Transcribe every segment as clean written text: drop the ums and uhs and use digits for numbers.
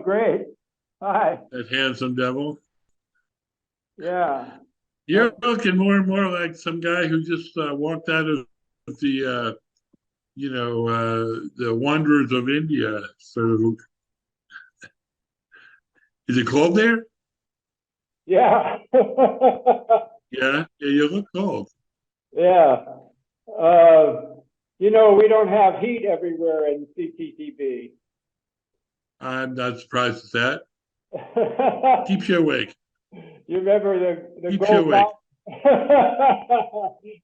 great. Hi. That handsome devil. Yeah. You're looking more and more like some guy who just walked out of the, the Wanderers of India. So, is it cold there? Yeah. Yeah, you look cold. Yeah. We don't have heat everywhere in CTTB. I'm not surprised at that. Keeps you awake. You remember the Keeps you gold awake. mount?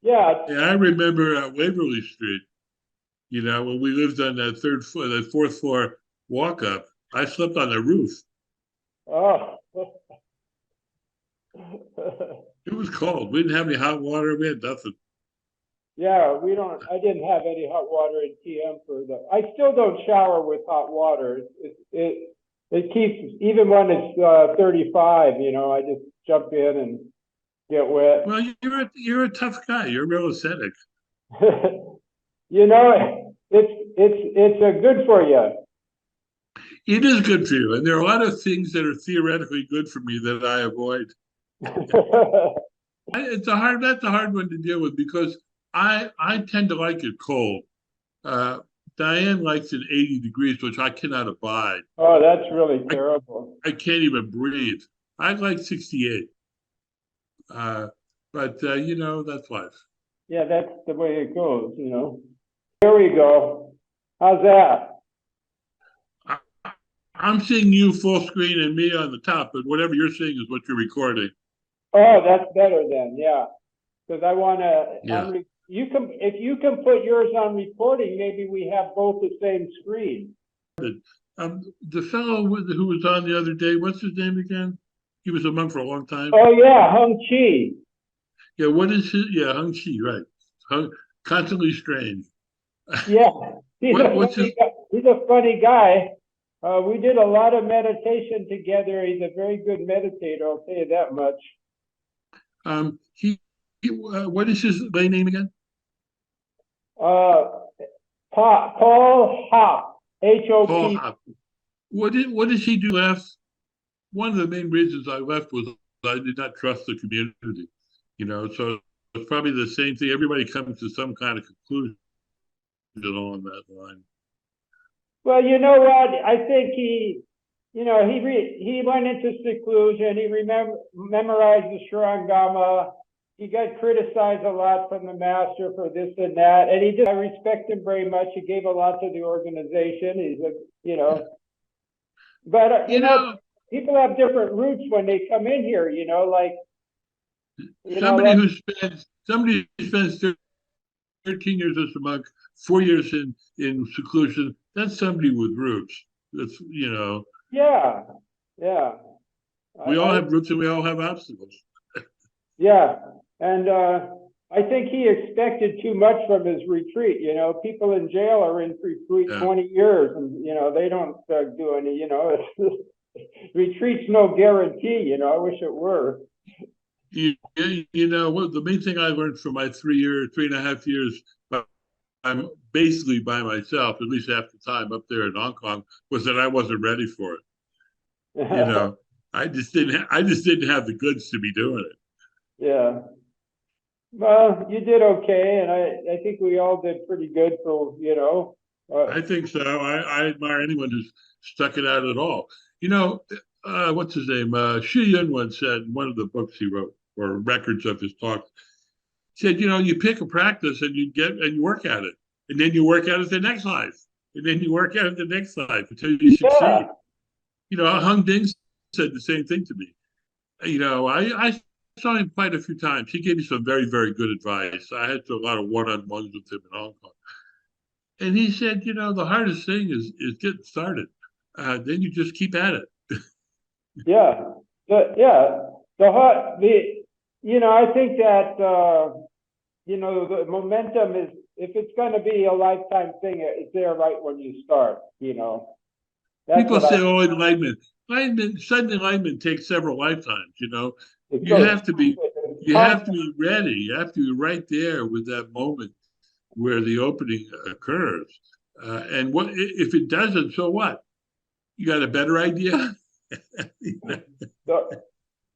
Yeah. Yeah, I remember Waverly Street. When we lived on that third floor, that fourth floor walk up, I slept on the roof. Oh. It was cold. We didn't have any hot water. We had nothing. Yeah, I didn't have any hot water in TM I still don't shower with hot water. It keeps, even when it's 35, I just jump in and get wet. Well, you're a tough guy. You're real ascetic. It's a good for you. It is good for you, and there are a lot of things that are theoretically good for me that I avoid. That's a hard one to deal with because I tend to like it cold. Uh, Diane likes it 80 degrees, which I cannot abide. Oh, that's really terrible. I can't even breathe. I like 68. But that's life. Yeah, that's the way it goes. Here we go. How's that? I, I'm seeing you full screen and me on the top, but whatever you're seeing is what you're recording. Oh, that's better then. Yeah, because I want to. Yeah. If you can put yours on recording, maybe we have both the same screen. The fellow who was on the other day, what's his name again? He was a monk for a long time. Oh yeah, Heng Chi. Yeah, what is his? Yeah, Heng Shi, right? Constantly strange. Yeah, What's his? he's a funny guy. We did a lot of meditation together. He's a very good meditator. I'll tell you that much. What is his lay name again? Uh, Paul Hop, Paul Hop. Hop. What did he do last? One of the main reasons I left was I did not trust the community. So it's probably the same thing. Everybody comes to some kind of conclusion along that line. Well, you know what? I think he went into seclusion. He memorized the Shurangama. He got criticized a lot from the master for this and that, and I respect him very much. He gave a lot to the organization. But people have different roots when they come in here. Somebody who spends 13 years as a monk, 4 years in seclusion. That's somebody with roots. Yeah, yeah. We all have roots and we all have obstacles. Yeah, and I think he expected too much from his retreat. People in jail are in retreat 20 years, and they don't do any. Retreat's no guarantee. I wish it were. What the main thing I learned from my 3.5 years, I'm basically by myself, at least half the time up there in Hong Kong, was that I wasn't ready for it. I just didn't have the goods to be doing it. Yeah. Well, you did okay, and I think we all did pretty good for. I think so. I admire anyone who's stuck it out at all. What's his name? Xu Yun once said in one of the books he wrote, or records of his talks, said, you pick a practice and you work at it, and then you work at it the next life, and then you work at it the next life until you succeed. Hung Ding said the same thing to me. I saw him quite a few times. He gave me some very, very good advice. I had a lot of one-on-ones with him in Hong Kong. And he said, the hardest thing is getting started. Then you just keep at it. Yeah. I think that, the momentum is, if it's going to be a lifetime thing, it's there right when you start, People say, enlightenment. Sudden enlightenment takes several lifetimes, You have to be ready. You have to be right there with that moment where the opening occurs. And what if it doesn't, so what? You got a better idea? The,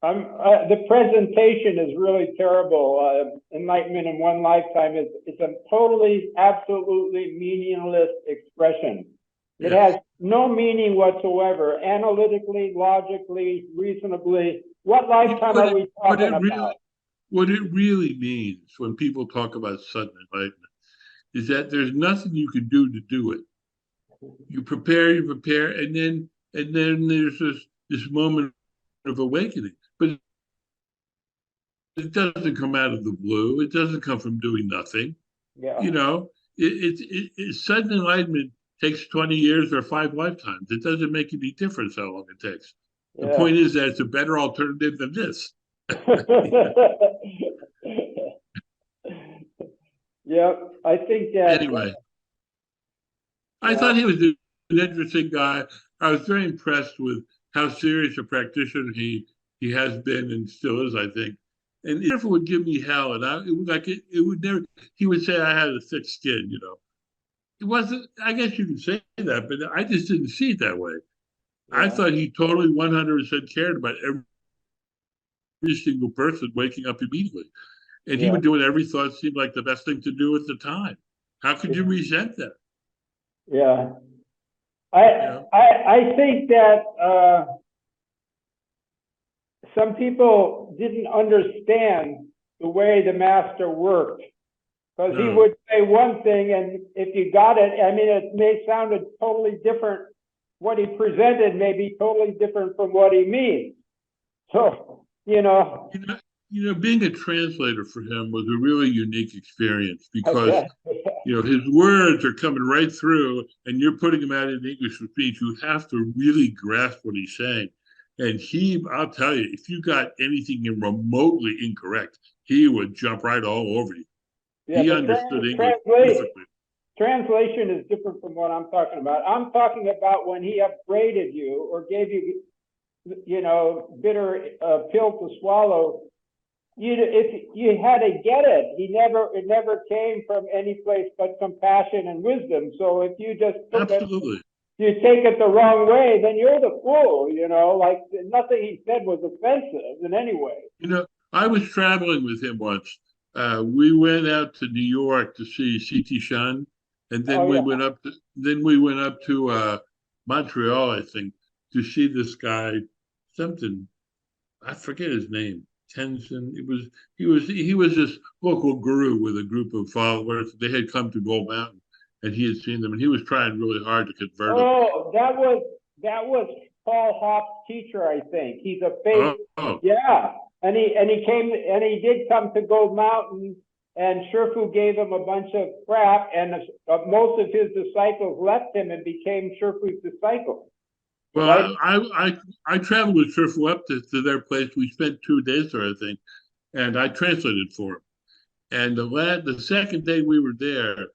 the presentation is really terrible. Enlightenment in one lifetime is a totally, absolutely meaningless expression. It has no meaning whatsoever, analytically, logically, reasonably. What lifetime are we talking about? What it really means when people talk about sudden enlightenment is that there's nothing you can do to do it. You prepare, and then there's this moment of awakening. But it doesn't come out of the blue. It doesn't come from doing nothing. Yeah. You know, sudden enlightenment takes 20 years or 5 lifetimes. It doesn't make any difference how long it takes. The point is that it's a better alternative than this. Yeah, I think that. Anyway, I thought he was an interesting guy. I was very impressed with how serious a practitioner he has been and still is, I think. And if it would give me hell, and it would never. He would say I had a thick skin, you know. It wasn't. I guess you could say that, but I just didn't see it that way. I thought he totally 100% cared about every single person waking up immediately, and he would do what every thought seemed like the best thing to do at the time. How could you resent that? Yeah, I think that some people didn't understand the way the master worked, because he would say one thing, and if you got it, I mean, it may sound totally different. What he presented may be totally different from what he means. So, you know, being a translator for him was a really unique experience because, you know, his words are coming right through and you're putting them out in English speech. You have to really grasp what he's saying. And I'll tell you, if you got anything remotely incorrect, he would jump right all over you. Yeah, he understood English perfectly. Translation is different from what I'm talking about. I'm talking about when he upbraided you or gave you, you know, bitter pill to swallow. If you had to get it, it never came from any place but compassion and wisdom. So if you just you take it the wrong way, then you're the fool. You know, like nothing he said was offensive in any way. You know, I was traveling with him once. We went out to New York to see C.T. Shun, and then we went up to Montreal, I think, to see this guy. Something I forget his name. Tenzin. He was this local guru with a group of followers. They had come to Gold Mountain, and he had seen them, and he was trying really hard to convert them. Oh, that was Paul Hopp's teacher, I think. He's a faith. Yeah, and he did come to Gold Mountain, and Shifu gave him a bunch of crap, and most of his disciples left him and became Shifu's disciples. Well, right? I traveled with Shifu up to their place. We spent 2 days there, I think, and I translated for him. And the second day we were there,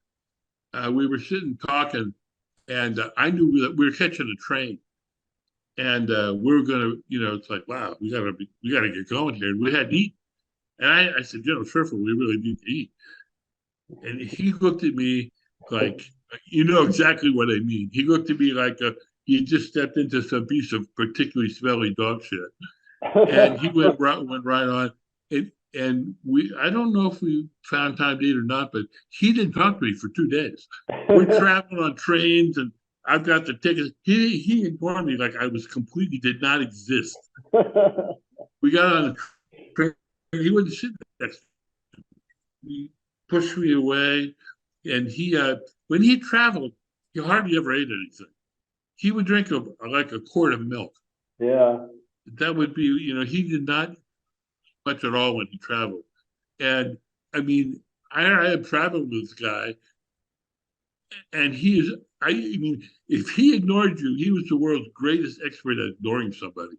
we were sitting talking, and I knew that we were catching a train, and we were gonna, you know, it's like, wow, we gotta get going here, and we had to eat. And I said, you know, Shifu, we really need to eat. And he looked at me like, you know exactly what I mean. He looked at me like he just stepped into some piece of particularly smelly dog shit. And he went right on. And I don't know if we found time to eat or not, but he didn't talk to me for 2 days. We're traveling on trains and I've got the tickets. He ignored me like I did not exist. We got on the train. He wouldn't sit next to me. He pushed me away. And when he traveled, he hardly ever ate anything. He would drink like a quart of milk. Yeah. That would be, you know, he did not much at all when he traveled. And I mean, I have traveled with this guy, and I mean, if he ignored you, he was the world's greatest expert at ignoring somebody.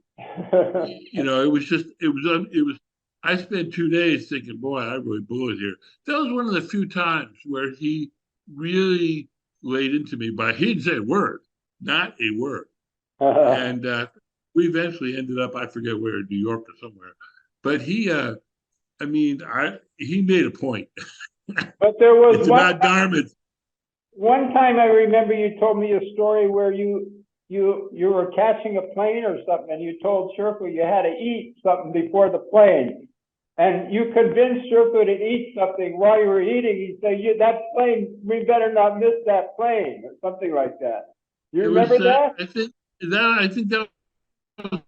You know, I spent 2 days thinking, boy, I really blew it here. That was one of the few times where he really laid into me, but he didn't say a word, not a word. And we eventually ended up, I forget where, New York or somewhere. But he made a point. But there was it's about dharma. One time I remember you told me a story where you you were catching a plane or something, and you told Sherpa you had to eat something before the plane. And you convinced Sherpa to eat something while you were eating. He said, that plane, we better not miss that plane, or something like that. You remember that? I think that was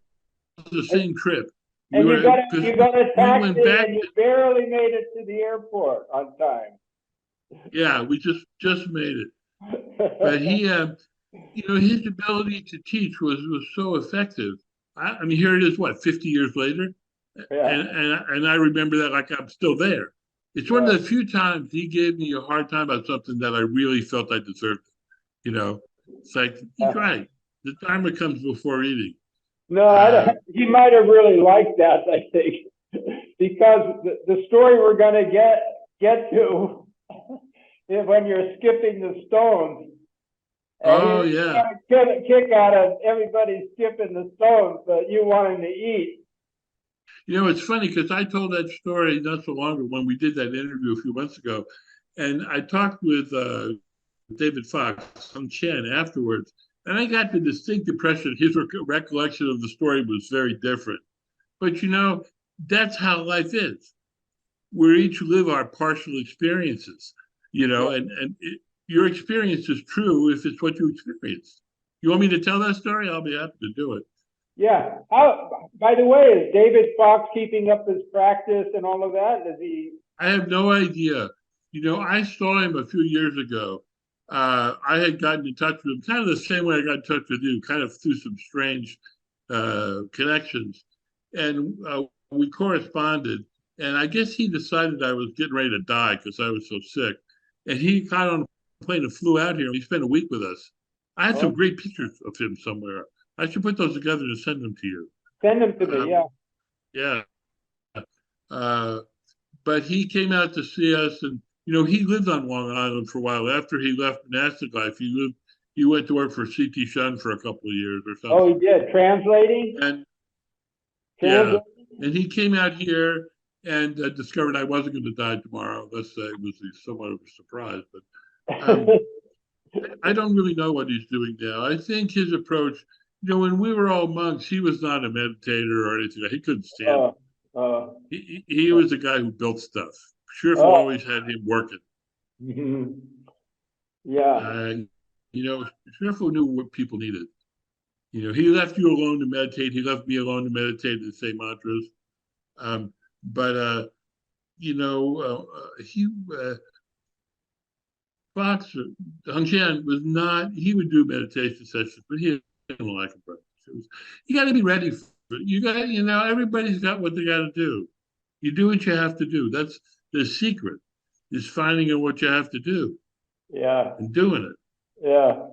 the same trip. And you got a We went taxi back. and you barely made it to the airport on time. Yeah, we just made it. But he, his ability to teach was so effective. I mean, here it is, what, 50 years later, Yeah. and I remember that like I'm still there. It's one of the few times he gave me a hard time about something that I really felt I deserved. It's like he's right. The timer comes before eating. No, he might have really liked that, I think, because the story we're going to get to is when you're skipping the stones. Oh, yeah. Get a kick out of everybody skipping the stones, but you wanting to eat. It's funny because I told that story not so long ago when we did that interview a few months ago. And I talked with David Fox on Chen afterwards. And I got the distinct impression his recollection of the story was very different. But, that's how life is. We each live our partial experiences, and your experience is true if it's what you experienced. You want me to tell that story? I'll be happy to do it. Yeah. By the way, is David Fox keeping up his practice and all of that? Does he? I have no idea. I saw him a few years ago. I had gotten in touch with him kind of the same way I got in touch with you, kind of through some strange connections. And we corresponded. And I guess he decided I was getting ready to die because I was so sick. And he got on a plane and flew out here. And he spent a week with us. I had some great pictures of him somewhere. I should put those together and send them to you. Send them to me, yeah. Yeah. But he came out to see us, and he lived on Long Island for a while. After he left monastic life, he went to work for C.T. Shun for a couple of years or something. Oh, he did translating. Yeah, and he came out here and discovered I wasn't going to die tomorrow. Let's say it was somewhat of a surprise, but I don't really know what he's doing now. I think his approach, when we were all monks, he was not a meditator or anything. He couldn't stand it. He was a guy who built stuff. Schurfer always had him working. Mm-hmm. Yeah. Schurfer knew what people needed. He left you alone to meditate. He left me alone to meditate and say mantras. Fox, Heng Shou was not, he would do meditation sessions, but he didn't like it. You got to be ready for it. You got, everybody's got what they got to do. You do what you have to do. That's the secret, is finding out what you have to do. Yeah. And doing it. Yeah.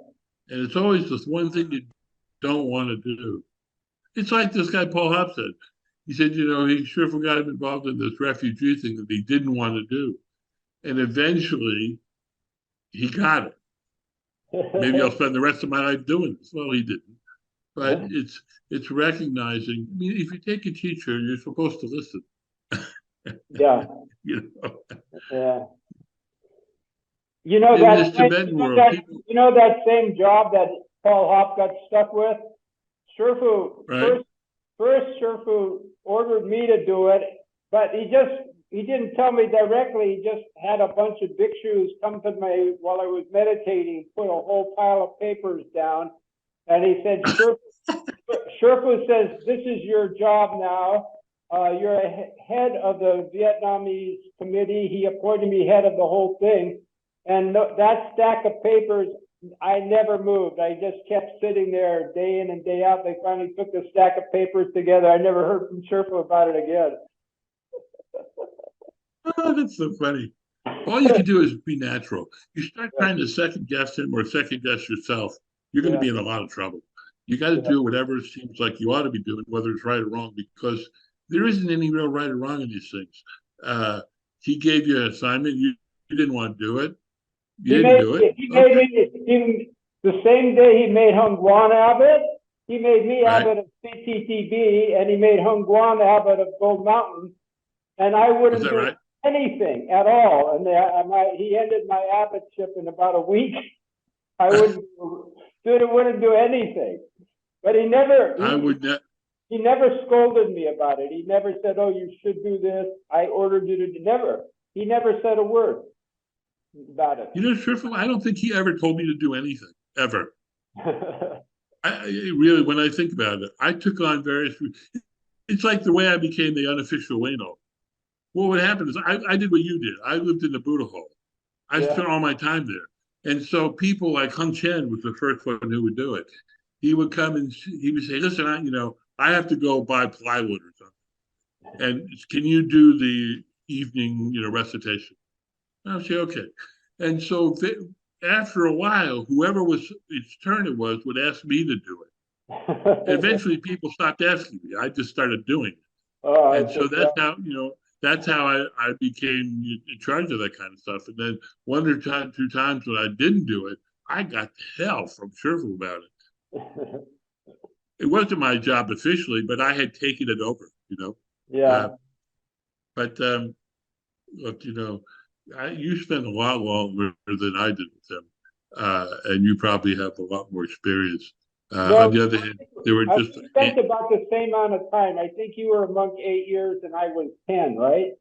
And it's always this one thing you don't want to do. It's like this guy, Paul Hopp, said. He said, he sure got him involved in this refugee thing that he didn't want to do. And eventually, he got it. Maybe I'll spend the rest of my life doing this. Well, he didn't. But it's recognizing. I mean, if you take a teacher, you're supposed to listen. Yeah. Yeah. That same job that Paul Hopp got stuck with? Sherfu, right. First Sherfu ordered me to do it, but he didn't tell me directly. He just had a bunch of bhikshus come to me while I was meditating, put a whole pile of papers down, and he said, Sherfu says, this is your job now. You're a head of the Vietnamese committee. He appointed me head of the whole thing. And that stack of papers, I never moved. I just kept sitting there day in and day out. They finally took the stack of papers together. I never heard from Sherpa about it again. Oh, that's so funny. All you can do is be natural. You start trying to second guess him or second guess yourself, you're going to be in a lot of trouble. You got to do whatever seems like you ought to be doing, whether it's right or wrong, because there isn't any real right or wrong in these things. He gave you an assignment. You didn't want to do it. You didn't do it. The same day he made Hung Guan abbot, he made me abbot of CTTB, and he made Hung Guan abbot of Gold Mountain, and I wouldn't do anything at all. And he ended my abbotship in about a week. I wouldn't. Student wouldn't do anything. But he never, I would not. he never scolded me about it. He never said, "Oh, you should do this. I ordered you to do." Never. He never said a word about it. You know, truthfully, I don't think he ever told me to do anything ever. Really, when I think about it, I took on various. It's like the way I became the unofficial Leno. What would happen is I did what you did. I lived in the Buddha Hall. I Yeah. spent all my time there, and so people like Heng Chen was the first one who would do it. He would come and he would say, "Listen, I have to go buy plywood or something, and can you do the evening, recitation?" I would say, "Okay." And so after a while, whoever was its turn it was would ask me to do it. And eventually, people stopped asking me. I just started doing it. Oh, I And so think, yeah. that's how I became in charge of that kind of stuff. And then one or two times when I didn't do it, I got hell from Sherville about it. It wasn't my job officially, but I had taken it over. Yeah. But look, you spent a lot longer than I did with them, and you probably have a lot more experience. On No, the other hand, they were I just spent about the same amount of time. I think you were a monk 8 years and I was 10, right?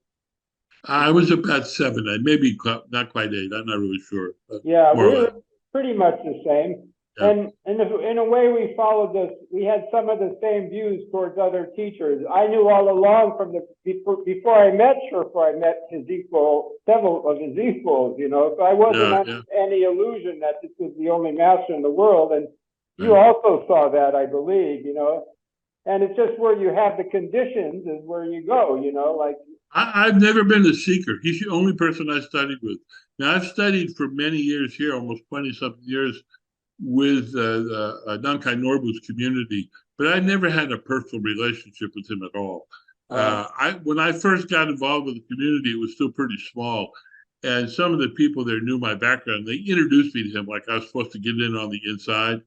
I was about 7, maybe not quite 8. I'm not really sure, Yeah, more we or were less. pretty much the same. Yeah. And in a way, we followed this. We had some of the same views towards other teachers. I knew all along from before I met Sherpa, I met his equal, several of his equals. So I wasn't Yeah, under any illusion that this was the only master in the world. And you yeah. also saw that, I believe. And it's just where you have the conditions is where you go. Like. I've never been a seeker. He's the only person I studied with. Now, I've studied for many years here, almost 20-something years, with Nankai Norbu's community, but I never had a personal relationship with him at all. When I first got involved with the community, it was still pretty small. And some of the people there knew my background. They introduced me to him like I was supposed to get in on the inside.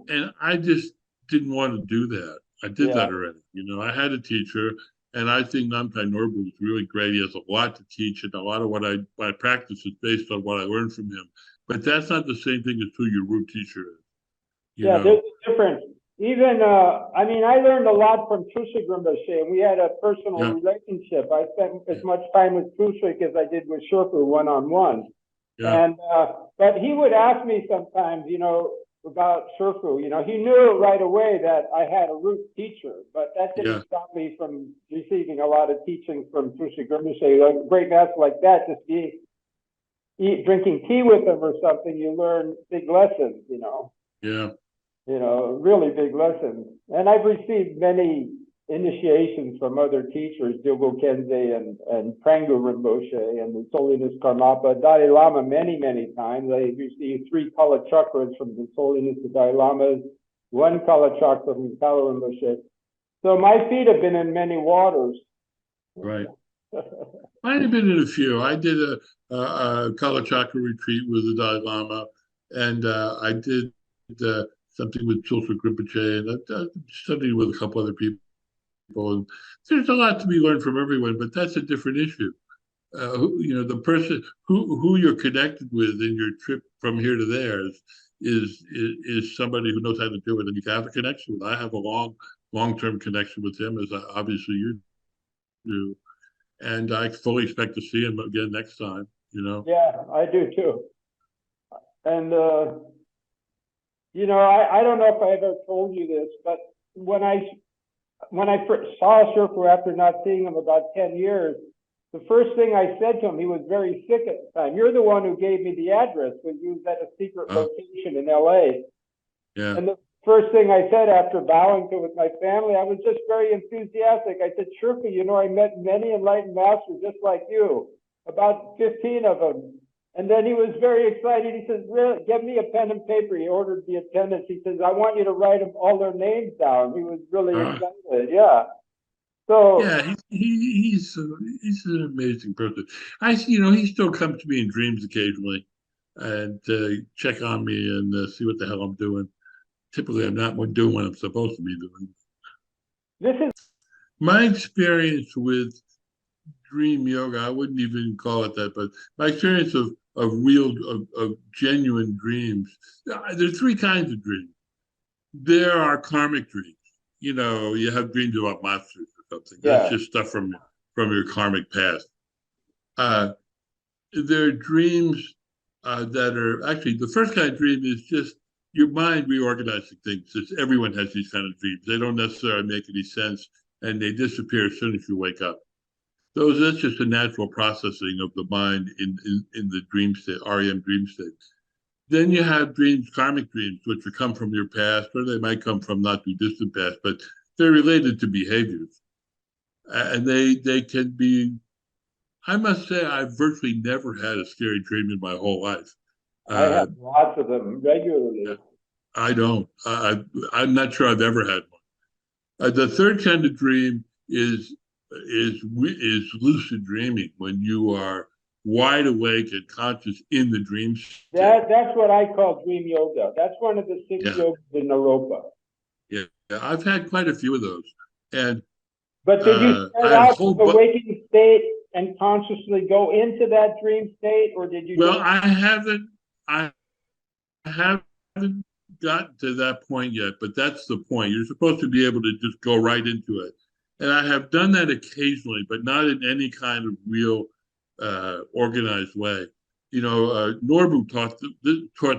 And I just didn't want to do that. I did Yeah. that already. I had a teacher, and I think Namkai Norbu is really great. He has a lot to teach, and a lot of what my practice is based on what I learned from him. But that's not the same thing as who your root teacher is. Yeah, there's a difference. Even, I learned a lot from Trusik Rinpoche, and we had a personal relationship. I spent as much time with Trusik as I did with Sherpa one-on-one. Yeah. And, but he would ask me sometimes, about Sherpa. He knew right away that I had a root teacher, but that didn't stop me from receiving a lot of teaching from Trusik Rinpoche. A great master like that, just drinking tea with him or something, you learn big lessons, Yeah. Really big lessons. And I've received many initiations from other teachers, Dilgo Khyentse and Prangu Rinpoche and His Holiness Karmapa, Dalai Lama many, many times. I received 3 Kala Chakras from His Holiness the Dalai Lama, 1 Kala Chakra from Kala Rinpoche. So my feet have been in many waters. Right. Might have been in a few. I did a Kala Chakra retreat with the Dalai Lama, and I did something with Chulsuk Rinpoche, and I studied with a couple other people. And there's a lot to be learned from everyone, but that's a different issue. The person who you're connected with in your trip from here to there is somebody who knows how to do it, and you can have a connection with. I have a long-term connection with him, as obviously you do, and I fully expect to see him again next time. Yeah, I do too. And I don't know if I ever told you this, but when I first saw Sherpa after not seeing him about 10 years, the first thing I said to him, he was very sick at the time. You're the one who gave me the address when he was at a secret location in LA. Yeah. And the first thing I said after bowing to with my family, I was just very enthusiastic. I said, Sherpa, I met many enlightened masters just like you, about 15 of them. And then he was very excited. He says, really, give me a pen and paper. He ordered the attendants. He says, I want you to write them all their names down. He was really excited. Yeah. So yeah, he's an amazing person. He still comes to me in dreams occasionally, and check on me and see what the hell I'm doing. Typically, I'm not doing what I'm supposed to be doing. this is My experience with dream yoga, I wouldn't even call it that, but my experience of of genuine dreams. There's three kinds of dreams. There are karmic dreams. You know, you have dreams about monsters or something. That's Yeah. just stuff from your karmic past. Uh, there are dreams that are actually the first kind of dream is just your mind reorganizing things. Everyone has these kind of dreams. They don't necessarily make any sense, and they disappear as soon as you wake up. That's just a natural processing of the mind in the dream state, REM dream state. Then you have dreams, karmic dreams, which come from your past, or they might come from not too distant past, but they're related to behaviors. And they can be, I must say, I've virtually never had a scary dream in my whole life. I Uh, have lots of them regularly. I don't. I'm not sure I've ever had one. The third kind of dream is lucid dreaming, when you are wide awake and conscious in the dream state. That's what I call dream yoga. That's one of the six Yeah, yogas in Naropa. yeah. I've had quite a few of those, and But did you I start had a out whole with the waking state and consciously go into that dream state, or did you well, just? I haven't gotten to that point yet, but that's the point. You're supposed to be able to just go right into it. And I have done that occasionally, but not in any kind of real organized way. You know, Norbu taught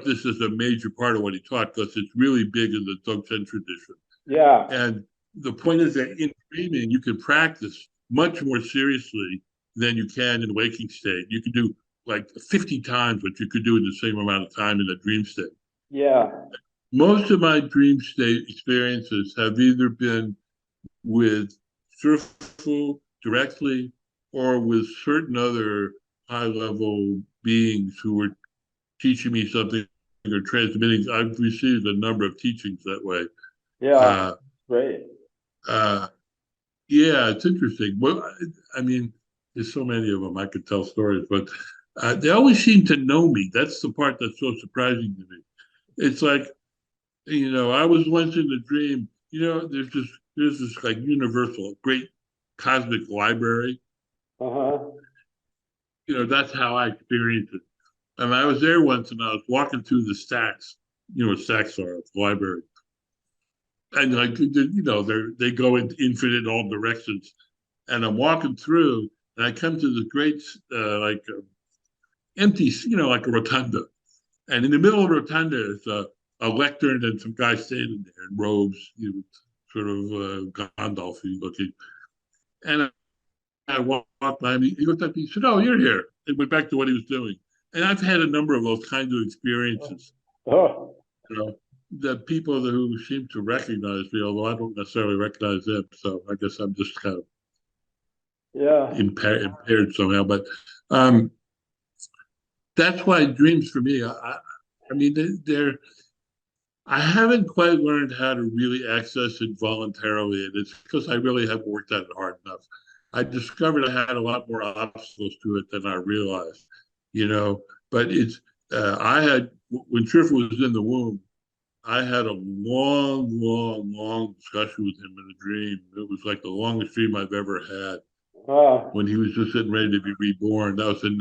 this as a major part of what he taught, because it's really big in the Dzogchen tradition. Yeah. And the point is that in dreaming, you can practice much more seriously than you can in waking state. You can do like 50 times what you could do in the same amount of time in a dream state. Yeah. Most of my dream state experiences have either been with Shifu directly, or with certain other high level beings who were teaching me something or transmitting. I've received a number of teachings that way. Yeah. Uh, Great. uh, yeah, it's interesting. Well, I mean, there's so many of them. I could tell stories, but they always seem to know me. That's the part that's so surprising to me. It's like, I was once in a dream. There's this like universal, great cosmic library. Uh-huh. That's how I experienced it. And I was there once, and I was walking through the stacks. You know what stacks are at the library, and like they go in infinite all directions. And I'm walking through, and I come to the great empty, like a rotunda. And in the middle of the rotunda is a lectern and some guy standing there in robes, sort of Gandalf-y looking. And I walked by him. He looked at me. He said, "Oh, you're here." And went back to what he was doing. And I've had a number of those kinds of experiences. Oh. The people who seem to recognize me, although I don't necessarily recognize them. So I guess I'm just kind of impaired somehow. But that's why dreams for me, I mean, I haven't quite learned how to really access it voluntarily, and it's because I really haven't worked at it hard enough. I discovered I had a lot more obstacles to it than I realized, you know. But I had, when Triff was in the womb, I had a long, long, long discussion with him in a dream. It was like the longest dream I've ever had, when he was just getting ready to be reborn. That was in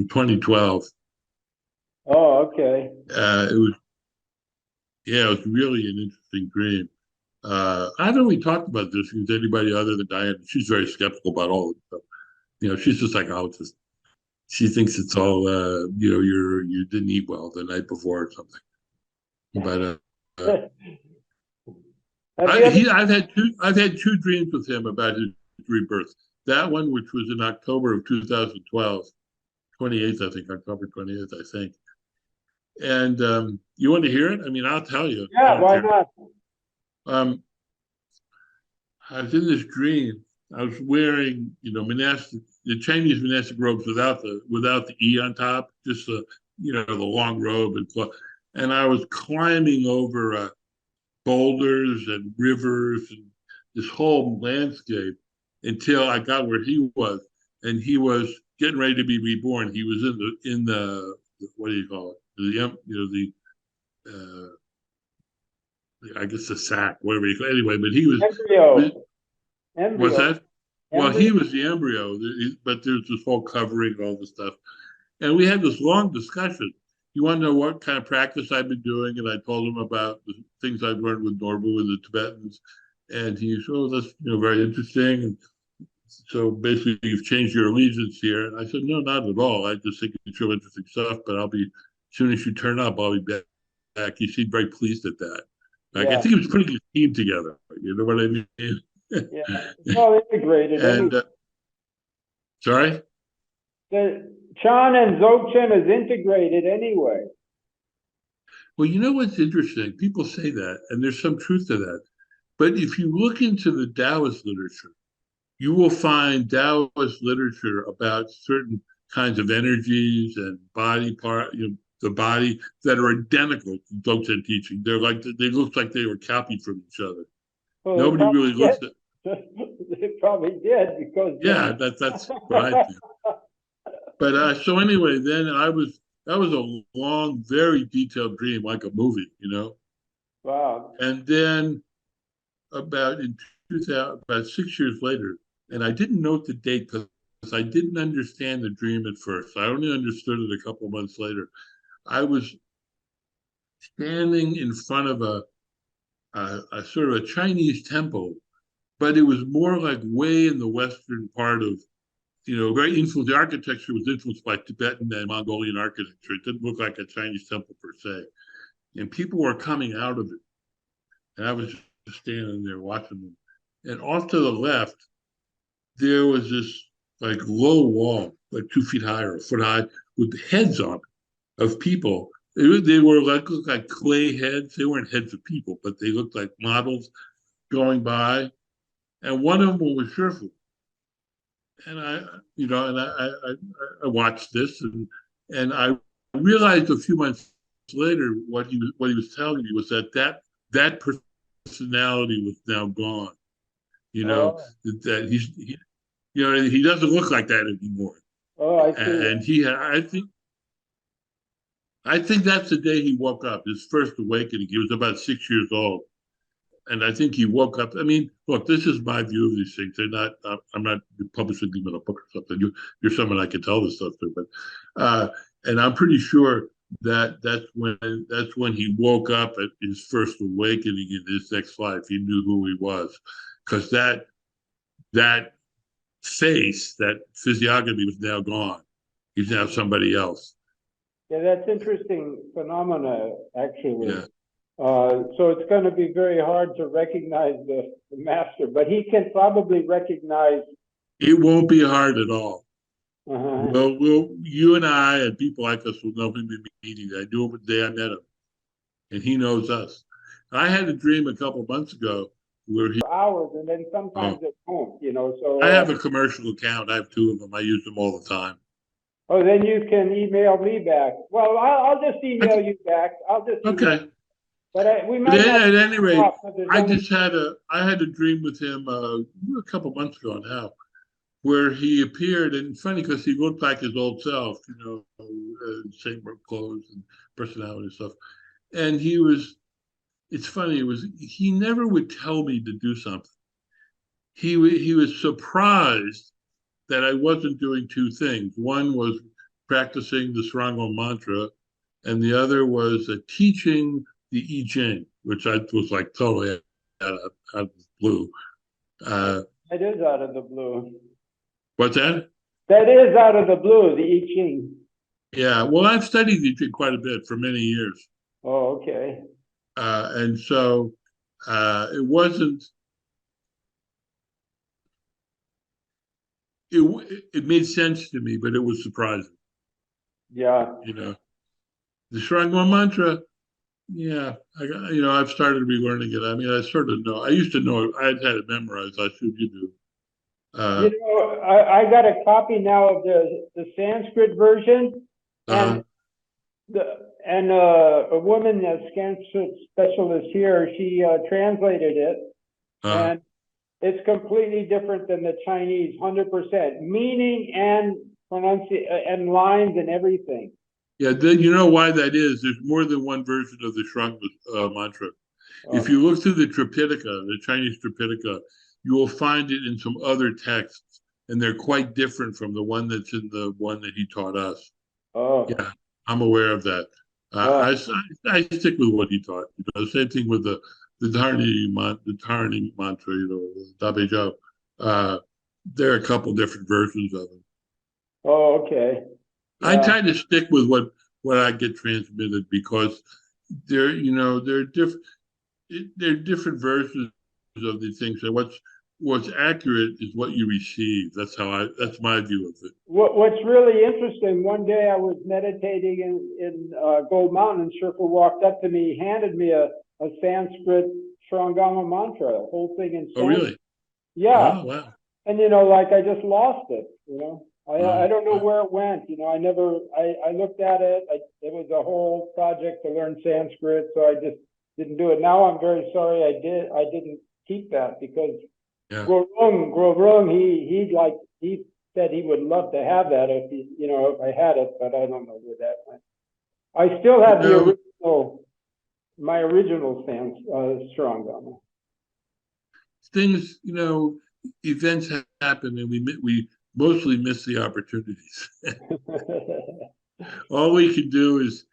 2012. Oh, okay. It was really an interesting dream. I haven't really talked about this with anybody other than Diane. She's very skeptical about all of it. So, she's a psychologist. She thinks it's all, you didn't eat well the night before or something. But I've had two dreams with him about his rebirth. That one, which was in October of 2012, 28th, I think, October 28th, I think. And you want to hear it? I mean, I'll tell you. Yeah, why not? I was in this dream. I was wearing, the Chinese monastic robes without the E on top, just the long robe and cloth. And I was climbing over boulders and rivers and this whole landscape until I got where he was, and he was getting ready to be reborn. He was in the what do you call it? I guess the sack, whatever you call it. Anyway, but he was Embryo. What's that? Well, Embryo? he was the embryo, but there's this whole covering, all this stuff. And we had this long discussion. You want to know what kind of practice I've been doing? And I told him about the things I've learned with Norbu and the Tibetans. And he said, oh, that's very interesting. And so basically, you've changed your allegiance here. And I said, no, not at all. I just think it's real interesting stuff. But as soon as you turn up, I'll be back. He seemed very pleased at that. Like, I Yeah, think he was putting his team together. You know what I mean? yeah. It's all integrated. And sorry? The Chan and Dzogchen is integrated anyway. Well, you know what's interesting? People say that, and there's some truth to that. But if you look into the Taoist literature, you will find Taoist literature about certain kinds of energies and body part, the body that are identical to Dzogchen teaching. They look like they were copied from each other. Well, Nobody really looks at. they probably did because. Yeah, that's what I think. But so anyway, then that was a long, very detailed dream, like a movie. Wow. And then in 2000, about 6 years later, and I didn't note the date because I didn't understand the dream at first. I only understood it a couple of months later. I was standing in front of a sort of a Chinese temple, but it was more like way in the western part of, very influenced. The architecture was influenced by Tibetan and Mongolian architecture. It didn't look like a Chinese temple per se. And people were coming out of it. And I was just standing there watching them. And off to the left, there was this like low wall, like 2 feet high or a foot high, with heads on it of people. They were looked like clay heads. They weren't heads of people, but they looked like models going by. And one of them was Sherpa. And I watched this, and I realized a few months later what he was telling me was that personality was now gone. Oh, That he doesn't look like that anymore. oh, I see. And I think that's the day he woke up, his first awakening. He was about 6 years old. And I think he woke up. I mean, look, this is my view of these things. I'm not publishing them in a book or something. You're someone I can tell this stuff to, and I'm pretty sure that's when he woke up at his first awakening in his next life. He knew who he was, because that face, that physiognomy was now gone. He's now somebody else. Yeah, that's interesting phenomena, actually. Yeah. So it's going to be very hard to recognize the master, but he can probably recognize. It won't be hard at all. Uh-huh. Well, you and I and people like us will know him in meeting. I knew him the day I met him, and he knows us. I had a dream a couple of months ago where he. Hours, and then sometimes it won't, So. I have a commercial account. I have 2 of them. I use them all the time. Oh, then you can email me back. Well, I'll just email you back. I'll just. Okay. But we might. At any rate, I only... had a dream with him a couple months ago now, where he appeared, and funny because he looked like his old self, same clothes and personality and stuff. And it's funny, he never would tell me to do something. He was surprised that I wasn't doing 2 things. One was practicing the Srango mantra, and the other was teaching the I Ching, which I was like totally out of the blue. It is out of the blue. What's that? That is out of the blue, the I Ching. Yeah, well, I've studied I Ching quite a bit for many years. Oh, okay. And so it wasn't. It made sense to me, but it was surprising. Yeah. The Srango mantra. Yeah, I've started relearning it. I mean, I sort of know. I used to know it. I had it memorized. I assume you do. I got a copy now of the Sanskrit version, and a woman, a Sanskrit specialist here, she translated it, and it's completely different than the Chinese, 100%, meaning and pronunciation and lines and everything. Yeah, you know why that is? There's more than one version of the Shranga mantra. If you look through the Tripitaka, the Chinese Tripitaka, you will find it in some other texts, and they're quite different from the one that's in the one that he taught us. Oh, Yeah, I'm aware of that. uh, I stick with what he taught. Same thing with the Dharani mantra, Dabe Jo. There are a couple different versions of it. oh, okay. I Yeah. try to stick with what I get transmitted because they're different. They're different versions of these things, and what's accurate is what you receive. That's my view of it. What's really interesting, one day I was meditating in Gold Mountain, and Sherpa walked up to me, handed me a Sanskrit Shrangama mantra, a whole thing in Oh, Sanskrit. really? Yeah. Oh, wow. And, like I just lost it, I Oh, don't know wow. where it went. I looked at it. It was a whole project to learn Sanskrit, so I just didn't do it. Now I'm very sorry I didn't keep that, because Yeah. Gro he said he would love to have that if I had it, but I don't know where that went. I still You have know, my original strong gum. things, events happen, and we mostly miss the opportunities. All we can do is